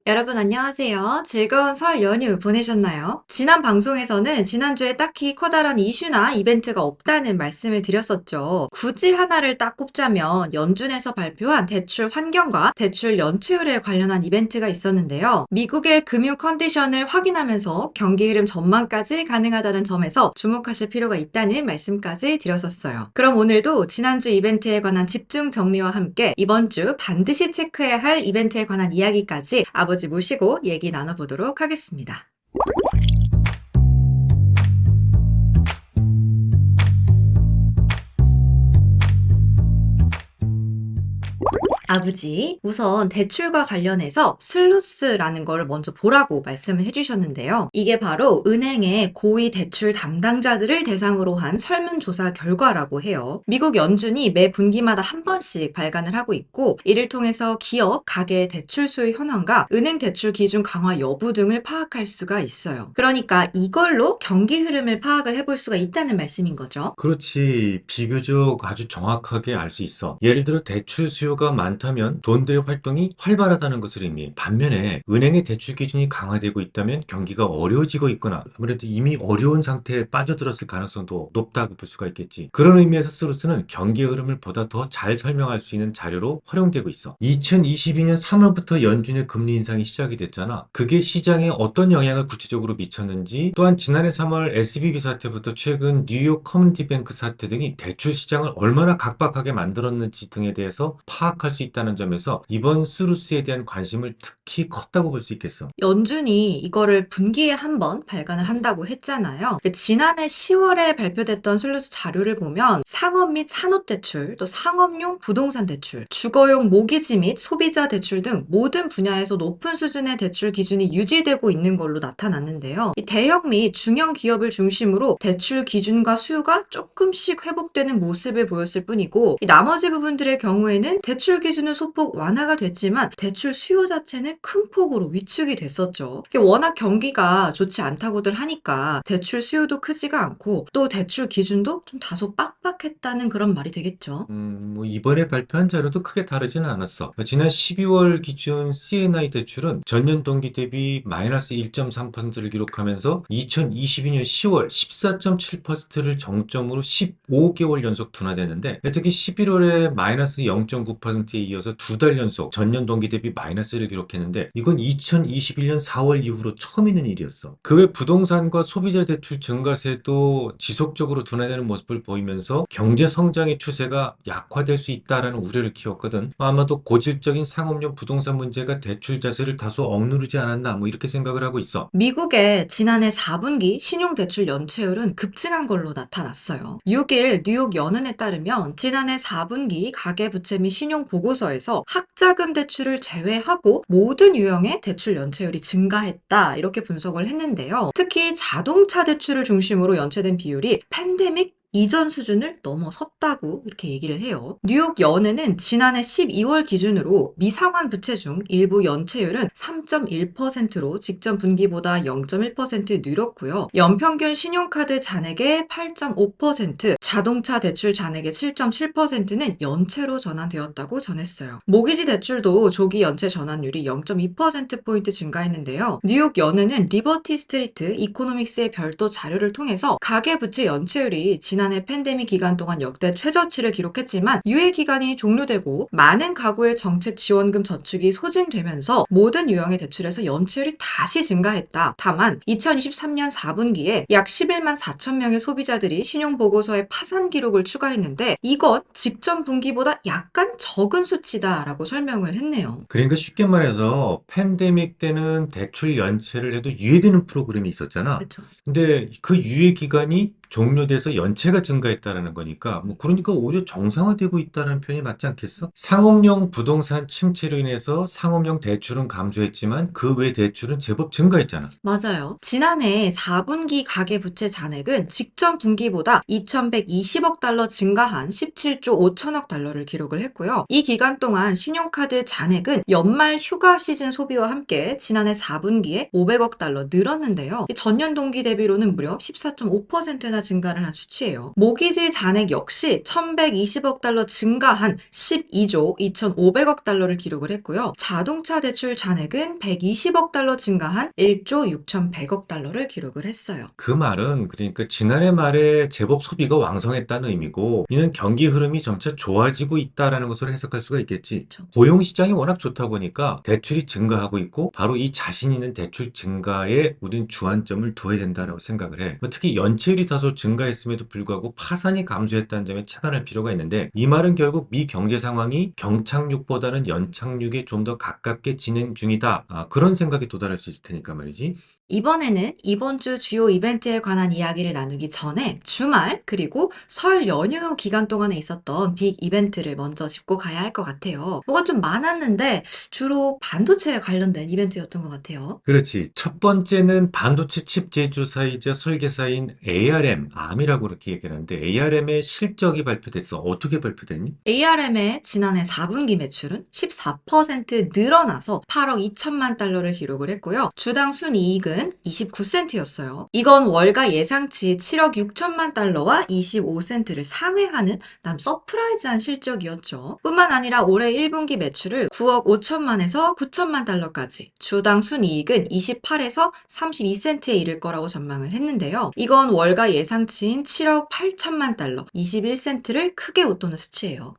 여러분 안녕하세요. 즐거운 설 연휴 보내셨나요? 지난 방송에서는 지난주에 딱히 커다란 이슈나 이벤트가 없다는 말씀을 드렸었죠. 굳이 하나를 딱 꼽자면 연준에서 발표한 대출 환경과 대출 연체율에 관련한 이벤트가 있었는데요. 미국의 금융 컨디션을 확인하면서 경기 흐름 전망까지 가능하다는 점에서 주목하실 필요가 있다는 말씀까지 드렸었어요. 그럼 오늘도 지난주 이벤트에 관한 집중 정리와 함께 이번 주 반드시 체크해야 할 이벤트에 관한 이야기까지 아버지 모시고 얘기 나눠보도록 하겠습니다. 아버지, 우선 대출과 관련해서 슬루스라는 걸 먼저 보라고 말씀을 해주셨는데요. 이게 바로 은행의 고위 대출 담당자들을 대상으로 한 설문조사 결과라고 해요. 미국 연준이 매 분기마다 한 번씩 발간을 하고 있고, 이를 통해서 기업, 가계 대출 수요 현황과 은행 대출 기준 강화 여부 등을 파악할 수가 있어요. 그러니까 이걸로 경기 흐름을 파악을 해볼 수가 있다는 말씀인 거죠. 그렇지. 비교적 아주 정확하게 알 수 있어. 예를 들어 대출 수요가 많다면 돈들의 활동이 활발하다는 것을 의미해. 반면에 은행의 대출 기준이 강화되고 있다면 경기가 어려워지고 있거나 아무래도 이미 어려운 상태에 빠져들었을 가능성도 높다고 볼 수가 있겠지. 그런 의미에서 스루스는 경기 흐름을 보다 더 잘 설명할 수 있는 자료로 활용되고 있어. 2022년 3월부터 연준의 금리 인상이 시작이 됐잖아. 그게 시장에 어떤 영향을 구체적으로 미쳤는지, 또한 지난해 3월 SVB 사태부터 최근 뉴욕 커뮤니티뱅크 사태 등이 대출 시장을 얼마나 각박하게 만들었는지 등에 대해서 파악할 수 있다는 점에서 이번 스루스에 대한 관심을 특히 컸다고 볼 수 있겠어. 연준이 이거를 분기에 한 번 발간을 한다고 했잖아요. 지난해 10월에 발표됐던 슬루스 자료를 보면 상업 및 산업 대출, 또 상업용 부동산 대출, 주거용 모기지 및 소비자 대출 등 모든 분야에서 높은 수준의 대출 기준이 유지되고 있는 걸로 나타났는데요. 이 대형 및 중형 기업을 중심으로 대출 기준과 수요가 조금씩 회복되는 모습을 보였을 뿐이고, 이 나머지 부분들의 경우에는 대출 기준은 소폭 완화가 됐지만 대출 수요 자체는 큰 폭으로 위축이 됐었죠. 이게 워낙 경기가 좋지 않다고들 하니까 대출 수요도 크지가 않고 또 대출 기준도 좀 다소 빡빡했다는 그런 말이 되겠죠. 이번에 발표한 자료도 크게 다르지는 않았어. 지난 12월 기준 CNI 대출은 전년 동기 대비 마이너스 1.3%를 기록하면서 2022년 10월 14.7%를 정점으로 15개월 연속 둔화됐는데, 특히 11월에 마이너스 0.9%에 이어서 두 달 연속 전년 동기 대비 마이너스를 기록했는데, 이건 2021년 4월 이후로 처음 있는 일이었어. 그 외 부동산과 소비자 대출 증가세도 지속적으로 둔화되는 모습을 보이면서 경제 성장의 추세가 약화될 수 있다라는 우려를 키웠거든. 아마도 고질적인 상업용 부동산 문제가 대출 자세를 다소 억누르지 않았나, 이렇게 생각을 하고 있어. 미국의 지난해 4분기 신용대출 연체율은 급증한 걸로 나타났어요. 6일 뉴욕 연은에 따르면 지난해 4분기 가계부채 및 신용보고서에서 학자금 대출을 제외하고 모든 유형의 대출 연체율이 증가했다, 이렇게 분석을 했는데요. 특히 자동차 대출을 중심으로 연체된 비율이 팬데믹 이전 수준을 넘어섰다고 이렇게 얘기를 해요. 뉴욕 연은은 지난해 12월 기준으로 미상환 부채 중 일부 연체율은 3.1%로 직전 분기보다 0.1% 늘었고요. 연평균 신용카드 잔액의 8.5%, 자동차 대출 잔액의 7.7%는 연체로 전환되었다고 전했어요. 모기지 대출도 조기 연체 전환율이 0.2%포인트 증가했는데요. 뉴욕 연은은 리버티 스트리트 이코노믹스의 별도 자료를 통해서 가계부채 연체율이 지난해 팬데믹 기간 동안 역대 최저치를 기록했지만 유예 기간이 종료되고 많은 가구의 정책 지원금 저축이 소진되면서 모든 유형의 대출에서 연체율이 다시 증가했다. 다만 2023년 4분기에 약 11만 4천 명의 소비자들이 신용보고서에 파산 기록을 추가했는데 이건 직전 분기보다 약간 적은 수치다라고 설명을 했네요. 그러니까 쉽게 말해서 팬데믹 때는 대출 연체를 해도 유예되는 프로그램이 있었잖아. 그렇죠. 근데 그 유예 기간이 종료돼서 연체가 증가했다라는 거니까, 그러니까 오히려 정상화되고 있다는 표현이 맞지 않겠어? 상업용 부동산 침체로 인해서 상업용 대출은 감소했지만 그 외 대출은 제법 증가했잖아. 맞아요. 지난해 4분기 가계부채 잔액은 직전 분기보다 2,120억 달러 증가한 17조 5천억 달러를 기록을 했고요. 이 기간 동안 신용카드 잔액은 연말 휴가 시즌 소비와 함께 지난해 4분기에 500억 달러 늘었는데요. 전년 동기 대비로는 무려 14.5%나 증가를 한 수치예요. 모기지 잔액 역시 1120억 달러 증가한 12조 2500억 달러를 기록을 했고요. 자동차 대출 잔액은 120억 달러 증가한 1조 6100억 달러를 기록을 했어요. 그 말은 그러니까 지난해 말에 제법 소비가 왕성했다는 의미고 이는 경기 흐름이 점차 좋아지고 있다라는 것으로 해석할 수가 있겠지. 그렇죠. 고용 시장이 워낙 좋다 보니까 대출이 증가하고 있고 바로 이 자신 있는 대출 증가에 우린 주안점을 두어야 된다라고 생각을 해. 뭐 특히 연체율이 다소 증가했음에도 불구하고 파산이 감소했다는 점에 착안할 필요가 있는데 이 말은 결국 미 경제 상황이 경착륙보다는 연착륙에 좀 더 가깝게 진행 중이다. 그런 생각에 도달할 수 있을 테니까 말이지. 이번에는 이번 주 주요 이벤트에 관한 이야기를 나누기 전에 주말 그리고 설 연휴 기간 동안에 있었던 빅 이벤트를 먼저 짚고 가야 할 것 같아요. 뭐가 좀 많았는데 주로 반도체에 관련된 이벤트였던 것 같아요. 그렇지. 첫 번째는 반도체 칩 제조사이자 설계사인 ARM이라고 그렇게 얘기하는데 ARM의 실적이 발표됐어. 어떻게 발표됐니? ARM의 지난해 4분기 매출은 14% 늘어나서 8억 2천만 달러를 기록을 했고요. 주당 순이익은 29센트였어요. 이건 월가 예상치 7억 6천만 달러와 25센트를 상회하는 남 서프라이즈한 실적이었죠. 뿐만 아니라 올해 1분기 매출을 9억 5천만에서 9천만 달러까지, 주당 순이익은 28에서 32센트에 이를 거라고 전망을 했는데요. 이건 월가 예상치인 7억 8천만 달러, 21센트를 크게 웃도는 수치예요.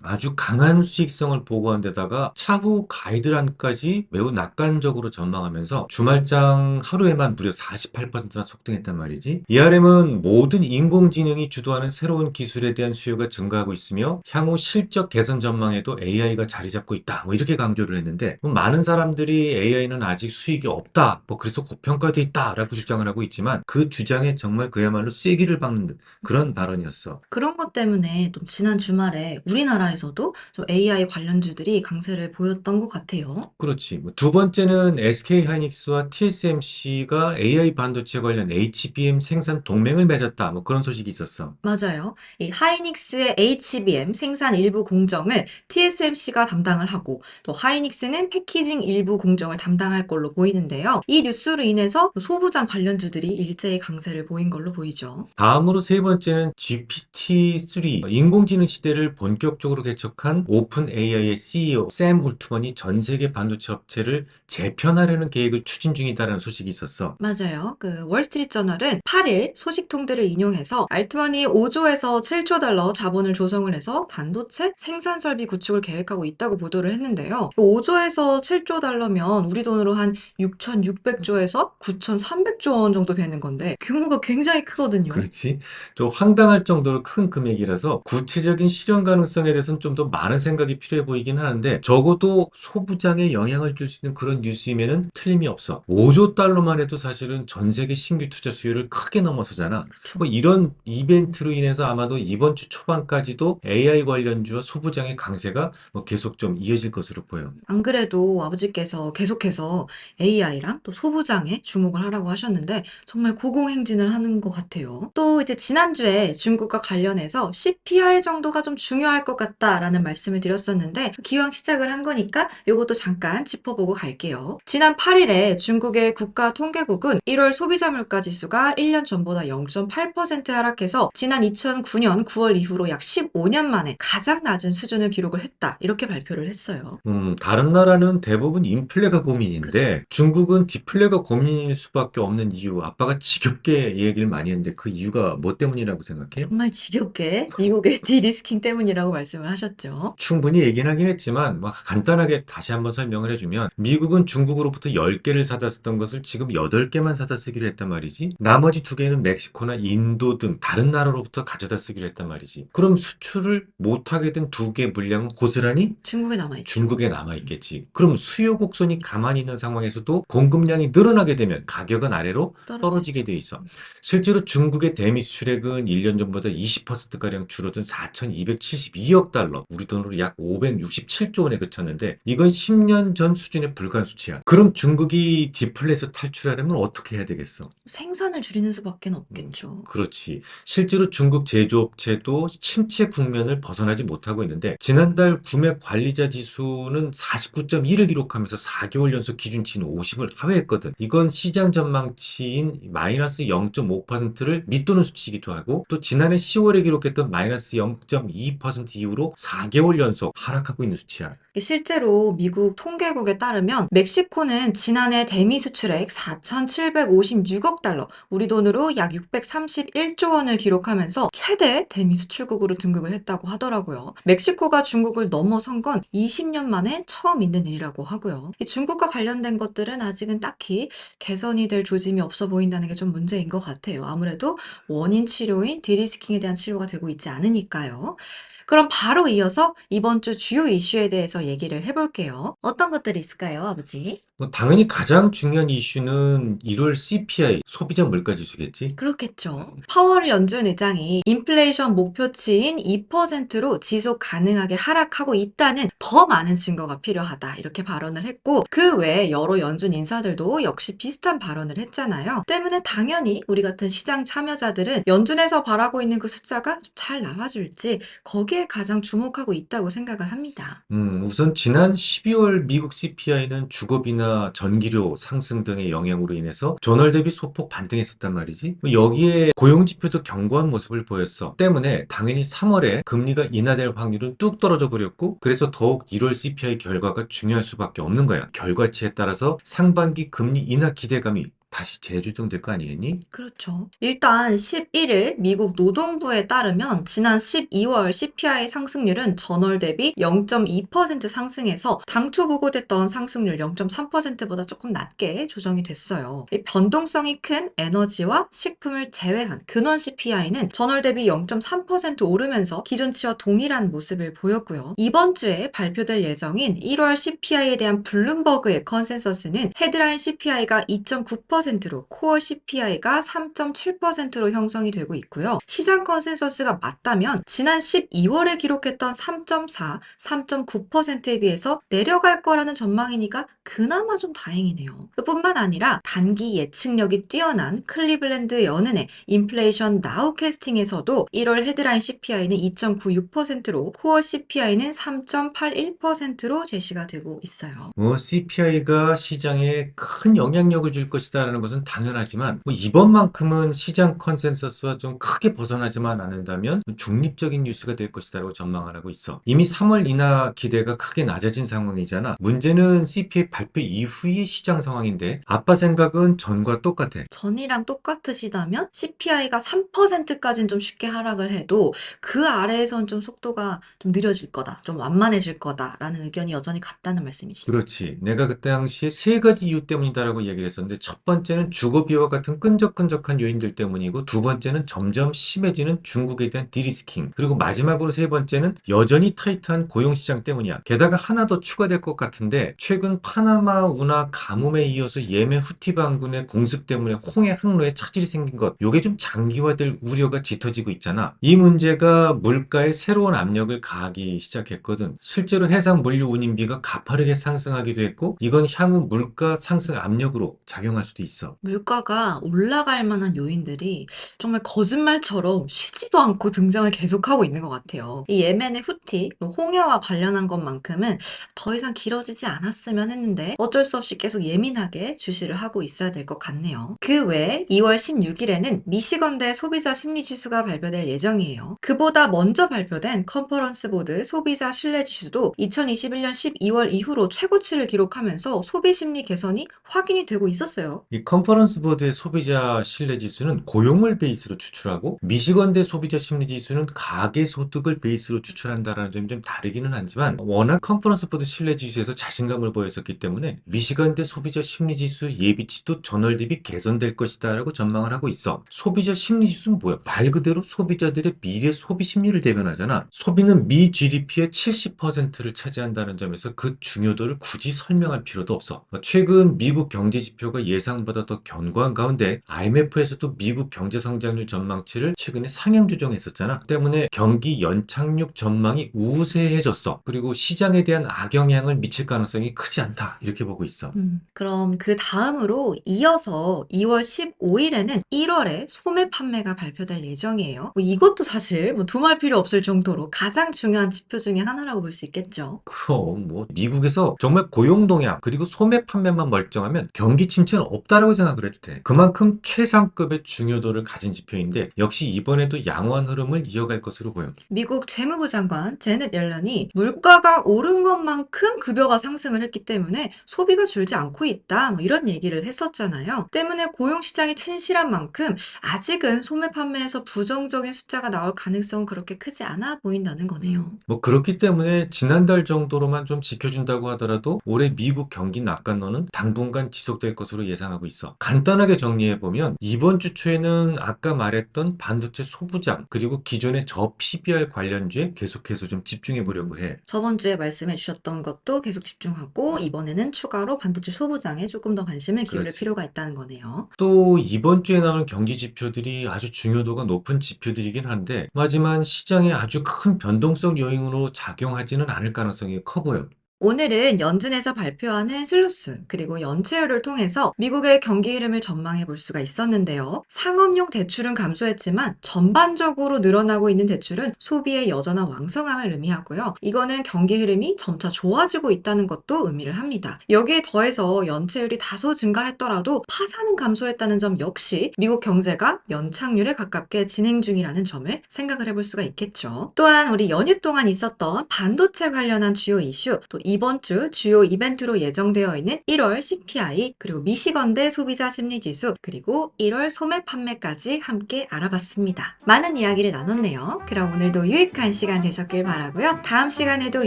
아주 강한 수익성을 보고한 데다가 차후 가이드란까지 매우 낙관적으로 전망하면서 주말장 하루에만 무려 48%나 속등했단 말이지. ERM은 모든 인공지능이 주도하는 새로운 기술에 대한 수요가 증가하고 있으며 향후 실적 개선 전망에도 AI가 자리 잡고 있다. 뭐 이렇게 강조를 했는데 많은 사람들이 AI는 아직 수익이 없다. 뭐 그래서 고평가돼 있다라고 주장을 하고 있지만 그 주장에 정말 그야말로 쐐기를 박는 그런 발언이었어. 그런 것 때문에 또 지난 주말에 우리나라에서도 좀 AI 관련주들이 강세를 보였던 것 같아요. 그렇지. 두 번째는 SK 하이닉스와 TSMC가 AI 반도체 관련 HBM 생산 동맹을 맺었다. 뭐 그런 소식이 있었어. 맞아요. 이 하이닉스의 HBM 생산 일부 공정을 TSMC가 담당을 하고 또 하이닉스는 패키징 일부 공정을 담당할 걸로 보이는데요. 이 뉴스로 인해서 소부장 관련주들이 일제히 강세를 보인 걸로 보이죠. 다음으로 세 번째는 GPT-3, 인공지능 시대를 본격적으로 개척한 오픈 AI의 CEO 샘 올트먼이 전 세계 반도체 업체를 재편하려는 계획을 추진 중이다라는 소식이 있었어. 맞아요. 그 월스트리트 저널은 8일 소식통들을 인용해서 알트만이 5조에서 7조 달러 자본을 조성을 해서 반도체 생산 설비 구축을 계획하고 있다고 보도를 했는데요. 5조에서 7조 달러면 우리 돈으로 한 6,600조에서 9,300조 원 정도 되는 건데 규모가 굉장히 크거든요. 그렇지. 좀 황당할 정도로 큰 금액이라서 구체적인 실현 가능성에 대해서는 좀 더 많은 생각이 필요해 보이긴 하는데 적어도 소부장에 영향을 줄 수 있는 그런 뉴스임에는 틀림이 없어. 5조 달러만 해도 사실은 전 세계 신규 투자 수요를 크게 넘어서잖아. 그렇죠. 뭐 이런 이벤트로 인해서 아마도 이번 주 초반까지도 AI 관련주와 소부장의 강세가 뭐 계속 좀 이어질 것으로 보여. 안 그래도 아버지께서 계속해서 AI랑 또 소부장에 주목을 하라고 하셨는데 정말 고공행진을 하는 것 같아요. 또 이제 지난주에 중국과 관련해서 CPI 정도가 좀 중요할 것 같다라는 말씀을 드렸었는데 기왕 시작을 한 거니까 이것도 잠깐 짚어보고 갈게요. 지난 8일에 중국의 국가통계국은 1월 소비자 물가 지수가 1년 전보다 0.8% 하락해서 지난 2009년 9월 이후로 약 15년 만에 가장 낮은 수준을 기록을 했다. 이렇게 발표를 했어요. 다른 나라는 대부분 인플레가 그죠. 고민인데 중국은 디플레가 고민일 수밖에 없는 이유. 아빠가 지겹게 얘기를 많이 했는데 그 이유가 뭐 때문이라고 생각해? 정말 지겹게 미국의 디리스킹 때문이라고 말씀을 하셨죠. 충분히 얘기는 하긴 했지만 막 간단하게 다시 한번 설명을 해주면 미국은 중국으로부터 10개를 사다 쓰던 것을 지금 8개만 사다 쓰기로 했단 말이지. 나머지 2개는 멕시코나 인도 등 다른 나라로부터 가져다 쓰기로 했단 말이지. 그럼 수출을 못하게 된 2개 물량은 고스란히 중국에 남아있죠. 중국에 남아있겠지. 그럼 수요 곡선이 가만히 있는 상황에서도 공급량이 늘어나게 되면 가격은 아래로 떨어지게 돼 있어. 실제로 중국의 대미 수출액은 1년 전보다 20%가량 줄어든 4,272억 달러, 우리 돈으로 약 567조 원에 그쳤는데 이건 10년 전 수준에 불과한 수치야. 그럼 중국이 디플레에서 탈출하려면 어떻게 해야 되겠어? 생산을 줄이는 수밖에 없겠죠. 그렇지. 실제로 중국 제조업체도 침체 국면을 벗어나지 못하고 있는데 지난달 구매 관리자 지수는 49.1을 기록하면서 4개월 연속 기준치인 50을 하회했거든. 이건 시장 전망치인 마이너스 0.5%를 밑도는 수치이기도 하고 또 지난해 10월에 기록했던 마이너스 0.2% 이후로 4개월 연속 하락하고 있는 수치야. 실제로 미국 통계국에 따르면 멕시코는 지난해 대미 수출액 4,756억 달러, 우리 돈으로 약 631조 원을 기록하면서 최대 대미 수출국으로 등극을 했다고 하더라고요. 멕시코가 중국을 넘어선 건 20년 만에 처음 있는 일이라고 하고요. 이 중국과 관련된 것들은 아직은 딱히 개선이 될 조짐이 없어 보인다는 게 좀 문제인 것 같아요. 아무래도 원인 치료인 디리스킹에 대한 치료가 되고 있지 않으니까요. 그럼 바로 이어서 이번 주 주요 이슈에 대해서 얘기를 해볼게요. 어떤 것들이 있을까요, 아버지? 당연히 가장 중요한 이슈는 1월 CPI, 소비자 물가지수겠지? 그렇겠죠. 파월 연준 의장이 인플레이션 목표치인 2%로 지속 가능하게 하락하고 있다는 더 많은 증거가 필요하다. 이렇게 발언을 했고, 그 외에 여러 연준 인사들도 역시 비슷한 발언을 했잖아요. 때문에 당연히 우리 같은 시장 참여자들은 연준에서 바라고 있는 그 숫자가 좀 잘 나와줄지 거기에 가장 주목하고 있다고 생각을 합니다. 우선 지난 12월 미국 CPI는 주거비나 전기료 상승 등의 영향으로 인해서 전월 대비 소폭 반등했었단 말이지. 여기에 고용지표도 견고한 모습을 보였어. 때문에 당연히 3월에 금리가 인하될 확률은 뚝 떨어져 버렸고 그래서 더욱 1월 CPI 결과가 중요할 수밖에 없는 거야. 결과치에 따라서 상반기 금리 인하 기대감이 다시 재조정될 거 아니겠니? 그렇죠. 일단 11일 미국 노동부에 따르면 지난 12월 CPI 상승률은 전월 대비 0.2% 상승해서 당초 보고됐던 상승률 0.3%보다 조금 낮게 조정이 됐어요. 이 변동성이 큰 에너지와 식품을 제외한 근원 CPI는 전월 대비 0.3% 오르면서 기존치와 동일한 모습을 보였고요. 이번 주에 발표될 예정인 1월 CPI에 대한 블룸버그의 컨센서스는 헤드라인 CPI가 2.9%로 코어 CPI가 3.7%로 형성이 되고 있고요. 시장 컨센서스가 맞다면 지난 12월에 기록했던 3.4, 3.9%에 비해서 내려갈 거라는 전망이니까 그나마 좀 다행이네요. 뿐만 아니라 단기 예측력이 뛰어난 클리블랜드 연은의 인플레이션 나우캐스팅에서도 1월 헤드라인 CPI는 2.96%로 코어 CPI는 3.81%로 제시가 되고 있어요. CPI가 시장에 큰 영향력을 줄 것이다라는 것은 당연하지만 이번만큼은 시장 컨센서스와 좀 크게 벗어나지만 않는다면 중립적인 뉴스가 될 것이다라고 전망을 하고 있어. 이미 3월 인하 기대가 크게 낮아진 상황이잖아. 문제는 CPI 발표 이후의 시장 상황인데 아빠 생각은 전과 똑같아. 전이랑 똑같으시다면 CPI가 3%까지는 좀 쉽게 하락을 해도 그 아래에선 좀 속도가 좀 느려질 거다, 좀 완만해질 거다라는 의견이 여전히 같다는 말씀이시죠. 그렇지. 내가 그때 당시에 세 가지 이유 때문이다라고 얘기를 했었는데 첫 번째는 주거비와 같은 끈적끈적한 요인들 때문이고 두 번째는 점점 심해지는 중국에 대한 디리스킹 그리고 마지막으로 세 번째는 여전히 타이트한 고용시장 때문이야. 게다가 하나 더 추가될 것 같은데 최근 파나마 운하 가뭄에 이어서 예멘 후티 반군의 공습 때문에 홍해 항로에 차질이 생긴 것 요게 좀 장기화될 우려가 짙어지고 있잖아. 이 문제가 물가에 새로운 압력을 가하기 시작했거든. 실제로 해상 물류 운임비가 가파르게 상승하기도 했고 이건 향후 물가 상승 압력으로 작용할 수도 있어. 물가가 올라갈 만한 요인들이 정말 거짓말처럼 쉬지도 않고 등장을 계속하고 있는 것 같아요. 이 예멘의 후티, 홍해와 관련한 것만큼은 더 이상 길어지지 않았으면 했는데 어쩔 수 없이 계속 예민하게 주시를 하고 있어야 될 것 같네요. 그 외에 2월 16일에는 미시건대 소비자 심리지수가 발표될 예정이에요. 그보다 먼저 발표된 컨퍼런스 보드 소비자 신뢰지수도 2021년 12월 이후로 최고치를 기록하면서 소비 심리 개선이 확인이 되고 있었어요. 이 컨퍼런스 보드의 소비자 신뢰 지수는 고용을 베이스로 추출하고 미시건대 소비자 심리 지수는 가계 소득을 베이스로 추출한다라는 점이 좀 다르기는 하지만 워낙 컨퍼런스 보드 신뢰 지수에서 자신감을 보였었기 때문에 미시건대 소비자 심리 지수 예비치도 전월 대비 개선될 것이다라고 전망을 하고 있어. 소비자 심리 지수는 뭐야? 말 그대로 소비자들의 미래 소비 심리를 대변하잖아. 소비는 미 GDP의 70%를 차지한다는 점에서 그 중요도를 굳이 설명할 필요도 없어. 최근 미국 경제 지표가 예상보다 예전보다 더 견고한 가운데 IMF에서도 미국 경제 성장률 전망치를 최근에 상향 조정했었잖아. 때문에 경기 연착륙 전망이 우세해졌어. 그리고 시장에 대한 악영향을 미칠 가능성이 크지 않다. 이렇게 보고 있어. 그럼 그 다음으로 이어서 2월 15일에는 1월에 소매 판매가 발표될 예정이에요. 이것도 사실 두말 필요 없을 정도로 가장 중요한 지표 중에 하나라고 볼 수 있겠죠. 그럼 미국에서 정말 고용 동향 그리고 소매 판매만 멀쩡하면 경기 침체는 없다라고 생각을 해도 돼. 그만큼 최상급의 중요도를 가진 지표인데 역시 이번에도 양호한 흐름을 이어갈 것으로 보여. 미국 재무부 장관 제넷 옐런이 물가가 오른 것만큼 급여가 상승을 했기 때문에 소비가 줄지 않고 있다, 이런 얘기를 했었잖아요. 때문에 고용시장이 침실한 만큼 아직은 소매 판매에서 부정적인 숫자가 나올 가능성은 그렇게 크지 않아 보인다는 거네요. 그렇기 때문에 지난달 정도로만 좀 지켜준다고 하더라도 올해 미국 경기 낙관론은 당분간 지속될 것으로 예상하고 있어. 간단하게 정리해보면 이번 주 초에는 아까 말했던 반도체 소부장 그리고 기존의 저 PBR 관련주에 계속해서 좀 집중해보려고 해. 저번 주에 말씀해 주셨던 것도 계속 집중하고 이번에는 추가로 반도체 소부장에 조금 더 관심을 기울일 그렇지. 필요가 있다는 거네요. 또 이번 주에 나오는 경기 지표들이 아주 중요도가 높은 지표들이긴 한데 하지만 시장에 아주 큰 변동성 요인으로 작용하지는 않을 가능성이 커 보여. 오늘은 연준에서 발표하는 슬로스 그리고 연체율을 통해서 미국의 경기 흐름을 전망해 볼 수가 있었는데요. 상업용 대출은 감소했지만 전반적으로 늘어나고 있는 대출은 소비의 여전한 왕성함을 의미하고요. 이거는 경기 흐름이 점차 좋아지고 있다는 것도 의미를 합니다. 여기에 더해서 연체율이 다소 증가했더라도 파산은 감소했다는 점 역시 미국 경제가 연착률에 가깝게 진행 중이라는 점을 생각을 해볼 수가 있겠죠. 또한 우리 연휴 동안 있었던 반도체 관련한 주요 이슈, 또 이번 주 주요 이벤트로 예정되어 있는 1월 CPI, 그리고 미시건대 소비자 심리지수, 그리고 1월 소매 판매까지 함께 알아봤습니다. 많은 이야기를 나눴네요. 그럼 오늘도 유익한 시간 되셨길 바라고요. 다음 시간에도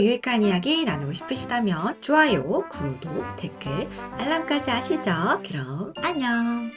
유익한 이야기 나누고 싶으시다면 좋아요, 구독, 댓글, 알람까지 아시죠? 그럼 안녕!